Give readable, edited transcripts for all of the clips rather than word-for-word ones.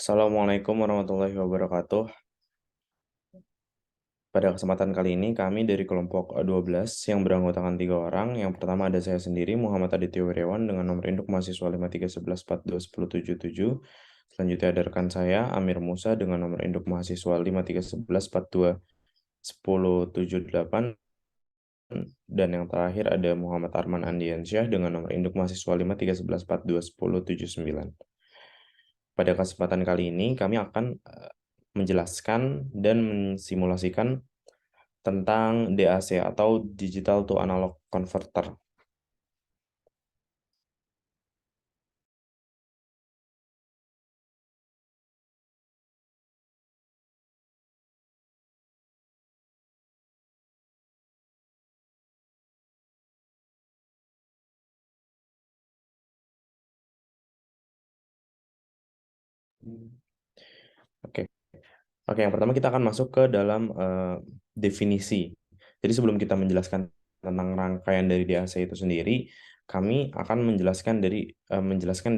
Assalamualaikum warahmatullahi wabarakatuh. Pada kesempatan kali ini kami dari kelompok 12 yang beranggotakan 3 orang. Yang pertama ada saya sendiri, Muhammad Aditya Wirawan dengan nomor induk mahasiswa 5311421077. Selanjutnya ada rekan saya, Amir Musa dengan nomor induk mahasiswa 5311421078. Dan yang terakhir ada Muhammad Arman Andiansyah dengan nomor induk mahasiswa 5311421079. Pada kesempatan kali ini kami akan menjelaskan dan mensimulasikan tentang DAC atau Digital to Analog Converter. Oke, Oke. Yang pertama kita akan masuk ke dalam definisi. Jadi sebelum kita menjelaskan tentang rangkaian dari DAC itu sendiri, kami akan menjelaskan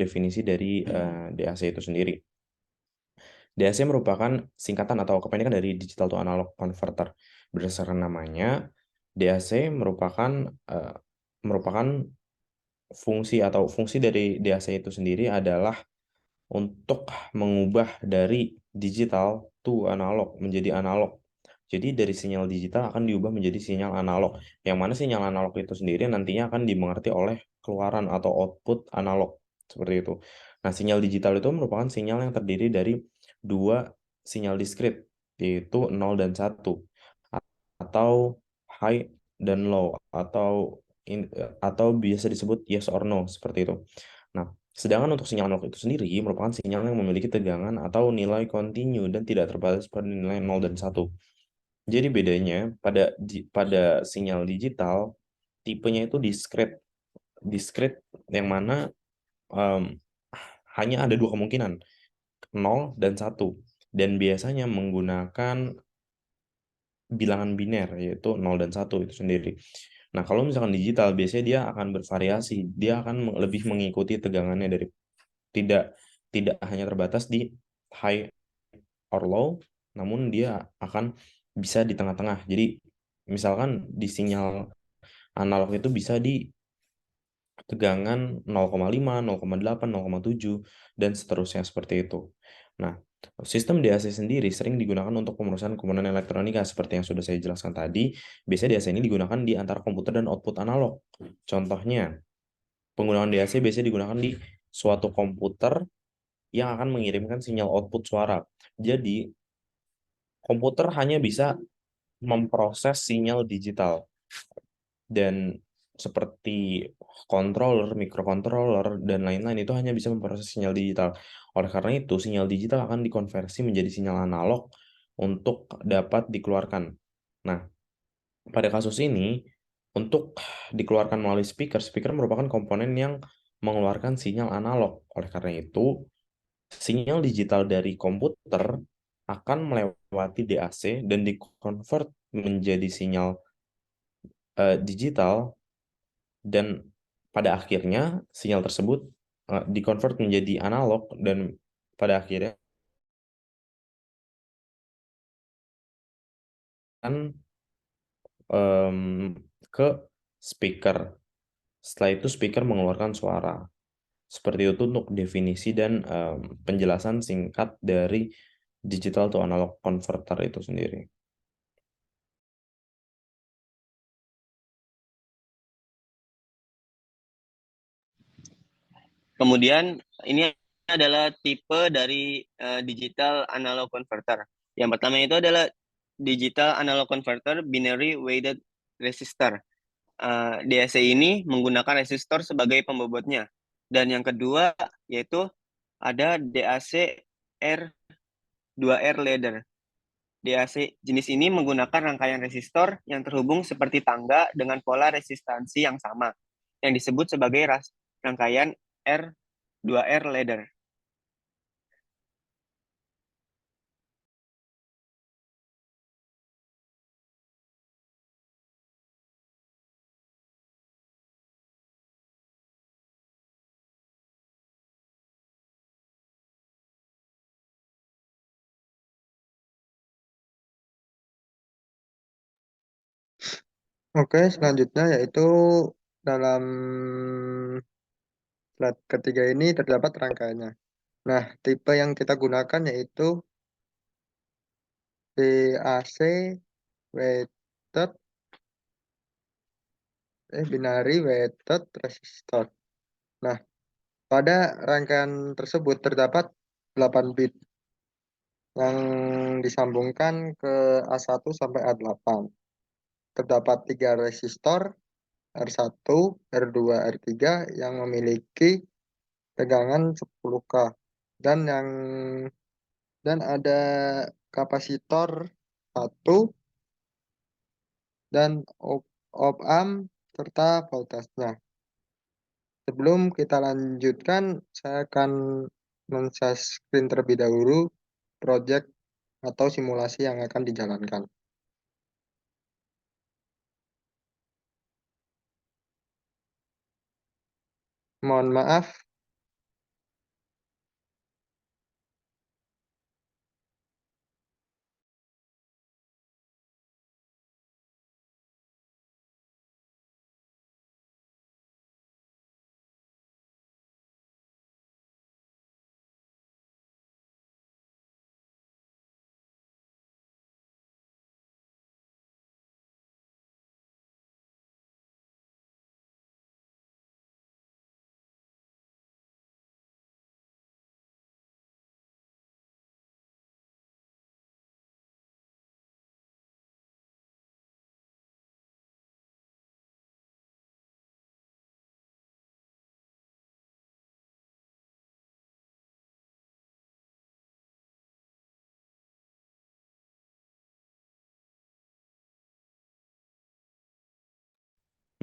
definisi dari DAC itu sendiri. DAC merupakan singkatan atau kependekan dari Digital to Analog Converter. Berdasarkan namanya, DAC merupakan fungsi dari DAC itu sendiri adalah untuk mengubah dari digital to analog menjadi analog. Jadi dari sinyal digital akan diubah menjadi sinyal analog. Yang mana sinyal analog itu sendiri nantinya akan dimengerti oleh keluaran atau output analog. Seperti itu. Nah, sinyal digital itu merupakan sinyal yang terdiri dari dua sinyal diskrit, yaitu 0 dan 1, atau high dan low, atau biasa disebut yes or no, seperti itu. Nah, sedangkan untuk sinyal analog itu sendiri merupakan sinyal yang memiliki tegangan atau nilai kontinu dan tidak terbatas pada nilai 0 dan 1. Jadi bedanya pada sinyal digital, tipenya itu diskrit. Diskrit yang mana em, hanya ada dua kemungkinan, 0 dan 1. Dan biasanya menggunakan bilangan biner, yaitu 0 dan 1 itu sendiri. Nah, kalau misalkan digital, biasanya dia akan bervariasi. Dia akan lebih mengikuti tegangannya dari tidak tidak hanya terbatas di high or low, namun dia akan bisa di tengah-tengah. Jadi misalkan di sinyal analog itu bisa di tegangan 0,5, 0,8, 0,7 dan seterusnya seperti itu. Nah, sistem DAC sendiri sering digunakan untuk pemerusahan komponen elektronika seperti yang sudah saya jelaskan tadi. Biasanya DAC ini digunakan di antara komputer dan output analog. Contohnya, penggunaan DAC biasanya digunakan di suatu komputer yang akan mengirimkan sinyal output suara. Jadi, komputer hanya bisa memproses sinyal digital dan seperti controller, microcontroller, dan lain-lain itu hanya bisa memproses sinyal digital. Oleh karena itu, sinyal digital akan dikonversi menjadi sinyal analog untuk dapat dikeluarkan. Nah, pada kasus ini, untuk dikeluarkan melalui speaker, speaker merupakan komponen yang mengeluarkan sinyal analog. Oleh karena itu, sinyal digital dari komputer akan melewati DAC dan dikonvert menjadi sinyal digital, dan pada akhirnya sinyal tersebut dikonvert menjadi analog dan pada akhirnya kan em, ke speaker. Setelah itu speaker mengeluarkan suara. Seperti itu untuk definisi dan penjelasan singkat dari digital to analog converter itu sendiri. Kemudian ini adalah tipe dari digital analog converter. Yang pertama itu adalah digital analog converter binary weighted resistor. DAC ini menggunakan resistor sebagai pembobotnya. Dan yang kedua yaitu ada DAC R2R ladder. DAC jenis ini menggunakan rangkaian resistor yang terhubung seperti tangga dengan pola resistansi yang sama, yang disebut sebagai rangkaian R2R ladder. Oke, selanjutnya yaitu dalam slide ketiga ini terdapat rangkaiannya. Nah, tipe yang kita gunakan yaitu BAC weighted binary weighted resistor. Nah, pada rangkaian tersebut terdapat 8 bit yang disambungkan ke A1 sampai A8. Terdapat 3 resistor R1, R2, R3 yang memiliki tegangan 10K dan ada kapasitor 1 dan op amp serta voltasenya. Sebelum kita lanjutkan, saya akan men-share screen terlebih dahulu project atau simulasi yang akan dijalankan. Mohon maaf,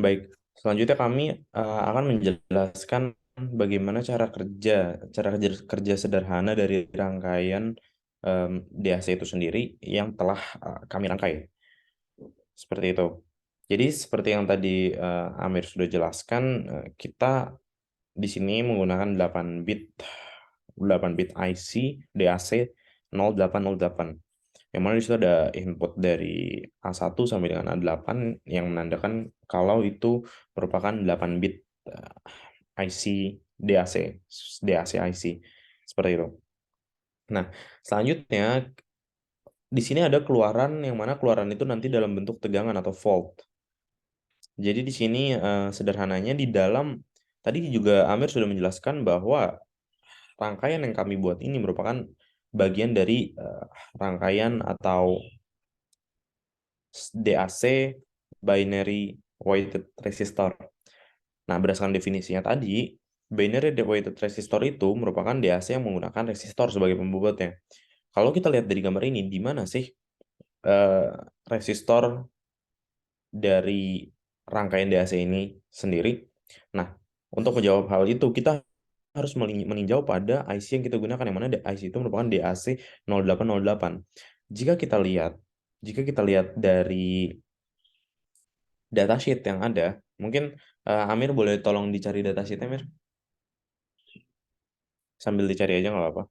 Baik, selanjutnya kami akan menjelaskan bagaimana cara kerja sederhana dari rangkaian DAC itu sendiri yang telah kami rangkai. Seperti itu. Jadi seperti yang tadi Amir sudah jelaskan, kita di sini menggunakan 8 bit IC DAC 0808. Yang mana di situ ada input dari A1 sampai dengan A8 yang menandakan kalau itu merupakan 8 bit IC DAC, DAC IC. Seperti itu. Nah, selanjutnya di sini ada keluaran yang mana keluaran itu nanti dalam bentuk tegangan atau volt. Jadi di sini sederhananya di dalam tadi juga Amir sudah menjelaskan bahwa rangkaian yang kami buat ini merupakan bagian dari rangkaian atau DAC binary weighted resistor. Nah, berdasarkan definisinya tadi, binary weighted resistor itu merupakan DAC yang menggunakan resistor sebagai pembobotnya. Kalau kita lihat dari gambar ini, di mana sih eh, resistor dari rangkaian DAC ini sendiri? Nah, untuk menjawab hal itu, kita harus meninjau pada IC yang kita gunakan, yang mana IC itu merupakan DAC 0808. Jika kita lihat, dari datasheet yang ada, mungkin Amir boleh tolong dicari datasheetnya, Amir? Sambil dicari aja nggak apa-apa.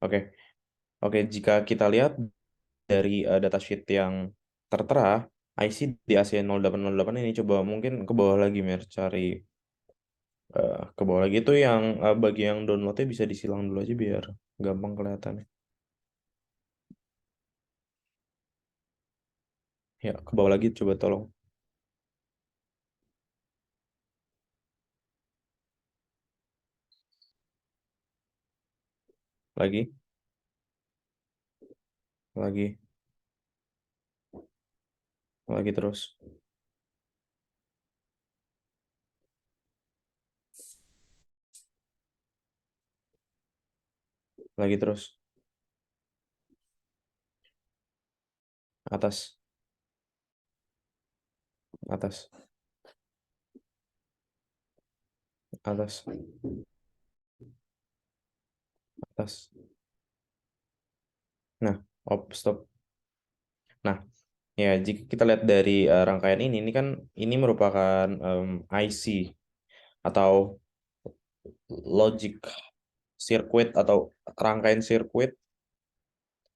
Oke. Oke, jika kita lihat dari datasheet yang tertera, IC DAC0808 ini coba mungkin ke bawah lagi, Mir, cari ke bawah lagi itu yang bagi yang downloadnya bisa disilang dulu aja biar gampang kelihatannya. Ya, ke bawah lagi coba tolong. Lagi, lagi, lagi terus. Lagi terus. Atas, atas, atas, atas. Nah, stop. Nah, ya jika kita lihat dari rangkaian ini kan ini merupakan IC atau logic circuit atau rangkaian sirkuit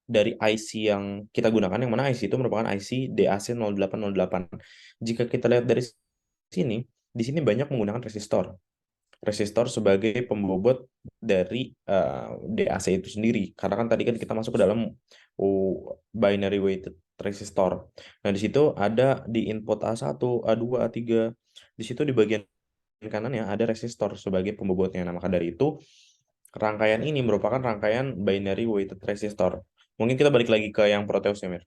dari IC yang kita gunakan, yang mana IC itu merupakan IC DAC0808. Jika kita lihat dari sini, di sini banyak menggunakan resistor. Resistor sebagai pembobot dari DAC itu sendiri. Karena kan tadi kan kita masuk ke dalam binary weighted resistor. Nah, di situ ada di input A1, A2, A3. Di situ di bagian kanannya ada resistor sebagai pembobotnya. Nah, maka dari itu rangkaian ini merupakan rangkaian binary weighted resistor. Mungkin kita balik lagi ke yang Proteus ya, Mir.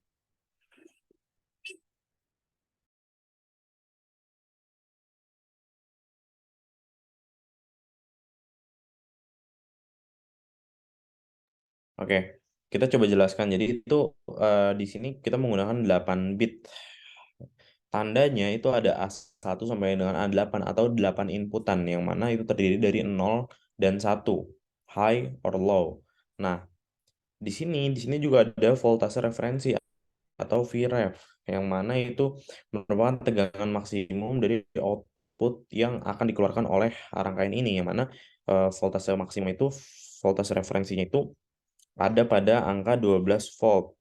Oke, kita coba jelaskan. Jadi itu di sini kita menggunakan 8 bit. Tandanya itu ada A1 sampai dengan A8 atau 8 inputan yang mana itu terdiri dari 0 dan 1, high or low. Nah, di sini juga ada voltase referensi atau Vref yang mana itu merupakan tegangan maksimum dari output yang akan dikeluarkan oleh rangkaian ini, yang mana voltase maksimum itu, voltase referensinya itu ada pada angka 12 volt.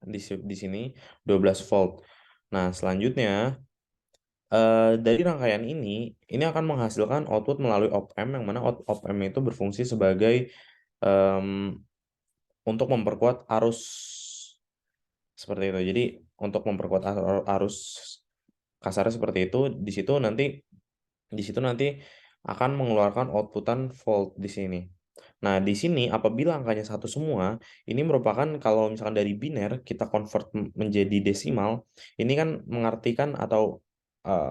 Di sini 12 volt. Nah, selanjutnya dari rangkaian ini akan menghasilkan output melalui op-amp, yang mana op-amp itu berfungsi sebagai em, untuk memperkuat arus seperti itu. Jadi untuk memperkuat arus kasarnya seperti itu, di situ nanti akan mengeluarkan outputan volt di sini. Nah, di sini apabila angkanya satu semua, ini merupakan kalau misalkan dari biner kita convert menjadi desimal, ini kan mengartikan atau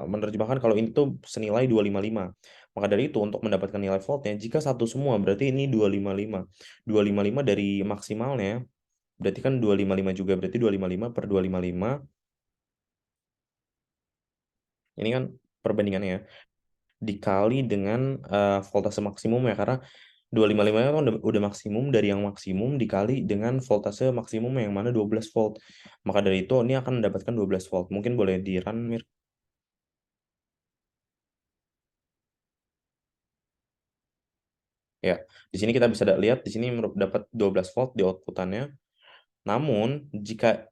menerjemahkan kalau ini tuh senilai 255. Maka dari itu untuk mendapatkan nilai voltnya, jika satu semua berarti ini 255. 255 dari maksimalnya, berarti kan 255 juga, berarti 255 per 255. Ini kan perbandingannya ya, dikali dengan voltase maksimum ya, karena 255 kan udah maksimum, dari yang maksimum dikali dengan voltase maksimum yang mana 12 volt. Maka dari itu ini akan mendapatkan 12 volt. Mungkin boleh di-run, Mir. Ya, di sini kita bisa lihat di sini dapat 12 volt di outputannya. Namun jika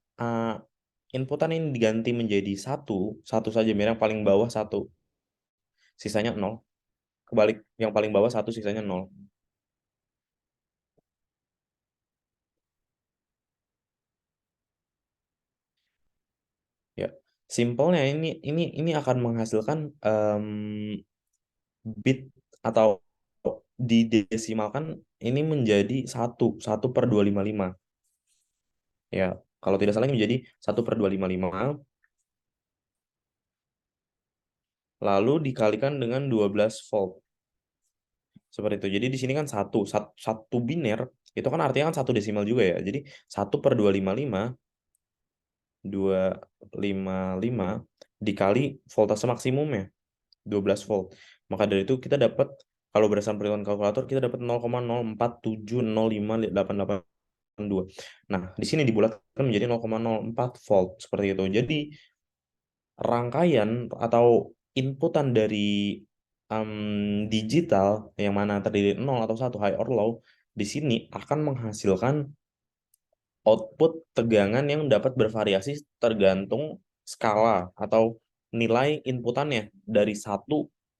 inputan ini diganti menjadi satu saja, Mir, yang paling bawah satu, sisanya 0. Kebalik, yang paling bawah satu, sisanya 0. Ya, simpelnya ini akan menghasilkan bit atau didesimalkan ini menjadi satu per 255. Ya, kalau tidak salah ini menjadi 1/255, lalu dikalikan dengan 12 volt. Seperti itu. Jadi di sini kan satu biner itu kan artinya kan satu desimal juga ya. Jadi 1/255 dikali voltase maksimumnya 12 volt. Maka dari itu kita dapat, kalau berdasarkan perhitungan kalkulator, kita dapat 0,047058882. Nah, di sini dibulatkan menjadi 0,04 volt seperti itu. Jadi rangkaian atau inputan dari digital yang mana terdiri 0 atau 1, high or low, di sini akan menghasilkan output tegangan yang dapat bervariasi tergantung skala atau nilai inputannya dari 1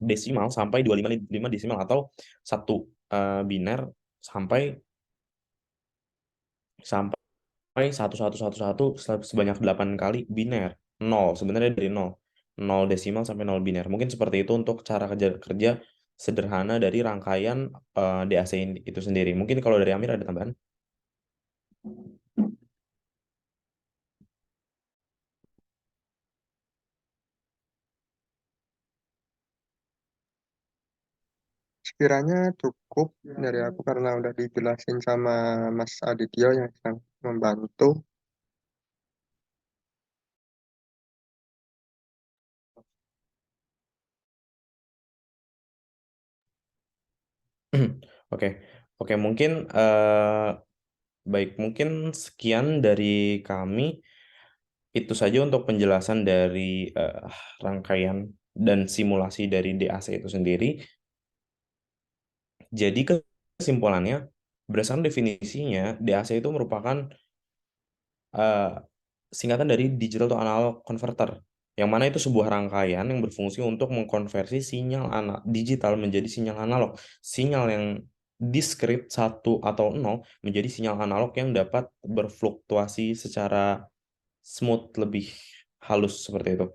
desimal sampai 255 desimal atau 1 biner sampai sampai 1111 sebanyak 8 kali biner. 0 sebenarnya dari 0 desimal sampai 0 biner. Mungkin seperti itu untuk cara kerja kerja sederhana dari rangkaian DAC itu sendiri. Mungkin kalau dari Amir ada tambahan? Sekiranya cukup dari aku karena udah dijelasin sama Mas Adityo yang sangat membantu. Oke, oke mungkin baik mungkin sekian dari kami. Itu saja untuk penjelasan dari rangkaian dan simulasi dari DAC itu sendiri. Jadi kesimpulannya, berdasarkan definisinya, DAC itu merupakan eh, singkatan dari digital to analog converter, yang mana itu sebuah rangkaian yang berfungsi untuk mengkonversi sinyal digital menjadi sinyal analog. Sinyal yang diskrit 1 atau 0 menjadi sinyal analog yang dapat berfluktuasi secara smooth, lebih halus seperti itu.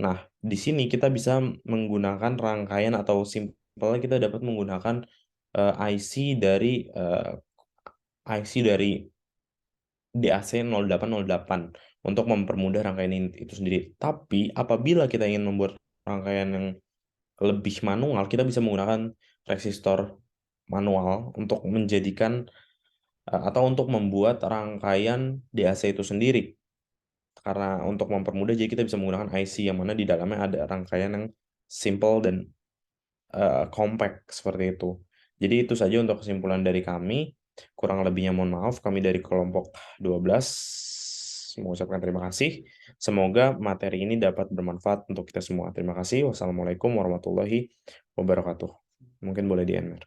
Nah, di sini kita bisa menggunakan rangkaian atau simpelnya kita dapat menggunakan IC dari DAC 0808 untuk mempermudah rangkaian itu sendiri. Tapi apabila kita ingin membuat rangkaian yang lebih manual, kita bisa menggunakan resistor manual untuk menjadikan atau untuk membuat rangkaian DAC itu sendiri. Karena untuk mempermudah, jadi kita bisa menggunakan IC yang mana di dalamnya ada rangkaian yang simple dan compact seperti itu. Jadi itu saja untuk kesimpulan dari kami. Kurang lebihnya mohon maaf, kami dari kelompok 12 mengucapkan terima kasih. Semoga materi ini dapat bermanfaat untuk kita semua. Terima kasih. Wassalamualaikum warahmatullahi wabarakatuh. Mungkin boleh di-end.